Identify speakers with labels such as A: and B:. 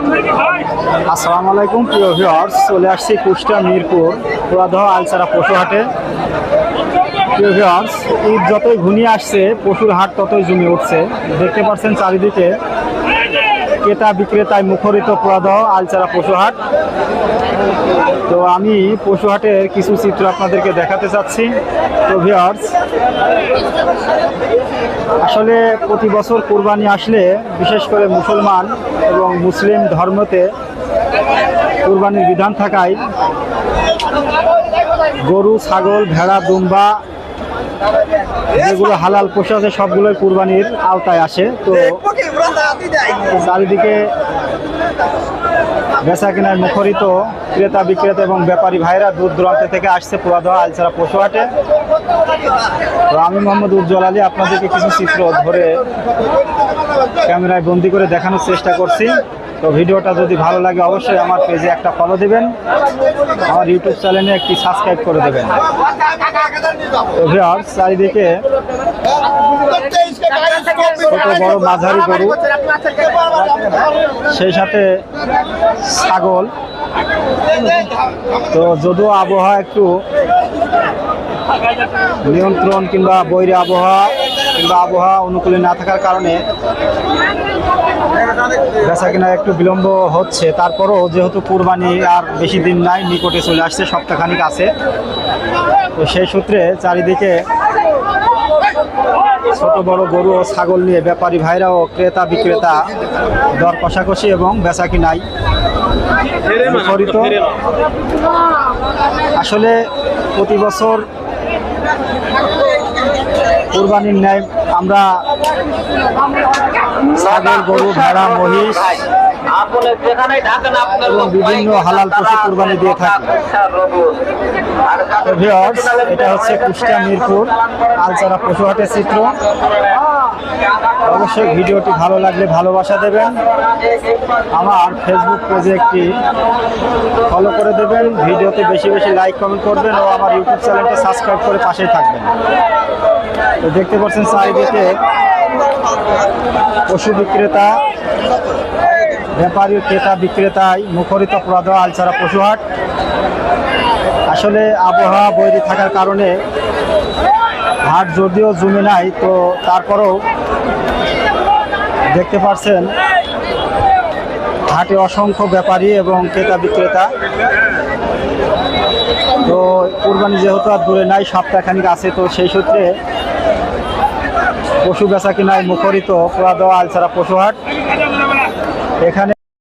A: আসসালামু আলাইকুম প্রিয় ভিউয়ার্স, চলে আসছি কুষ্টিয়া মিরপুর পুরাদহ আলচারা পশু হাটে। প্রিয় ভিউয়ার্স, ঈদ যতই ঘনিয়ে আসছে পশুর হাট ততই জমে উঠছে। দেখতে পাচ্ছেন চারিদিকে ক্রেতা বিক্রেতায় মুখরিত পুরাদহ আলচারা পশু হাট। তো আমি পশু হাটের কিছু চিত্র আপনাদেরকে দেখাতে চাচ্ছি। তো ভিউয়ার্স, আসলে প্রতি বছর কুরবানি আসলে বিশেষ করে মুসলমান এবং মুসলিম ধর্মতে কুরবানির বিধান থাকায় গরু, ছাগল, ভেড়া, দুম্বা যেগুলো হালাল পশু আছে সবগুলোই কুরবানির আওতায় আসে। তো চারিদিকে বেচা কেনায় মুখরিত ক্রেতা বিক্রেতা এবং ব্যাপারী ভাইরা দূর দূরান্ত থেকে আসছে পুরাদহ আলচারা পশু হাটে। তো আমি মোহাম্মদ উজ্জ্বল আলী আপনাদেরকে কিছু চিত্র ধরে ক্যামেরায় বন্দি করে দেখানোর চেষ্টা করছি। তো ভিডিওটা যদি ভালো লাগে অবশ্যই আমার পেজে একটা ফলো দেবেন, আমার ইউটিউব চ্যানেলে একটি সাবস্ক্রাইব করে দেবেন। তো ভিউয়ার্স, চারিদিকে ছোট বড় মাঝারি গরু, সেই সাথে ছাগল। তো যদিও আবহাওয়া একটু নিয়ন্ত্রণ কিংবা বৈরী আবহাওয়া কিংবা আবহাওয়া অনুকূলে না থাকার কারণে বেচা কেনা একটু বিলম্ব হচ্ছে, তারপরও যেহেতু কুরবানি আর বেশি দিন নাই, নিকটে চলে আসছে, সপ্তাহখানিক আছে। তো সেই সূত্রে চারিদিকে ছোট বড় গরু ও ছাগল নিয়ে ব্যাপারী ভাইরা ও ক্রেতা বিক্রেতা দর কষাকষি এবং বেচা কিনাই মুখরিত। আসলে প্রতি বছর কুরবানির ন্যায় আমরা ছাগল, গরু, ভেড়া, মহিষ এবং বিভিন্ন হালাল পশু কুরবানি দিয়ে থাকি। ভিউয়ার্স, এটা হচ্ছে কুষ্টিয়া মিরপুর আলচারা পশু হাটের চিত্র। অবশ্যই ভিডিওটি ভালো লাগলে ভালোবাসা দেবেন, আমার ফেসবুক পেজে একটি ফলো করে দেবেন, ভিডিওতে বেশি বেশি লাইক কমেন্ট করবেন ও আমার ইউটিউব চ্যানেলটা সাবস্ক্রাইব করে পাশেই থাকবেন। তো দেখতে পাচ্ছেন চারিদিকে পশু বিক্রেতা, ব্যাপারী, ক্রেতা বিক্রেতায় মুখরিত পুরাদহ আলচারা পশু হাট। আসলে আবহাওয়া বৈরী থাকার কারণে হাট যদিও জমে নাই, তো তারপরেও দেখতে পাচ্ছেন হাটে অসংখ্য ব্যাপারী এবং ক্রেতা বিক্রেতা। তো কুরবানি যেহেতু আর দূরে নাই, সপ্তাহখানিক আছে, তো সেই সূত্রে পশু বেচা কিনায় মুখরিত পুরাদহ আলচারা পশু হাট। এখানে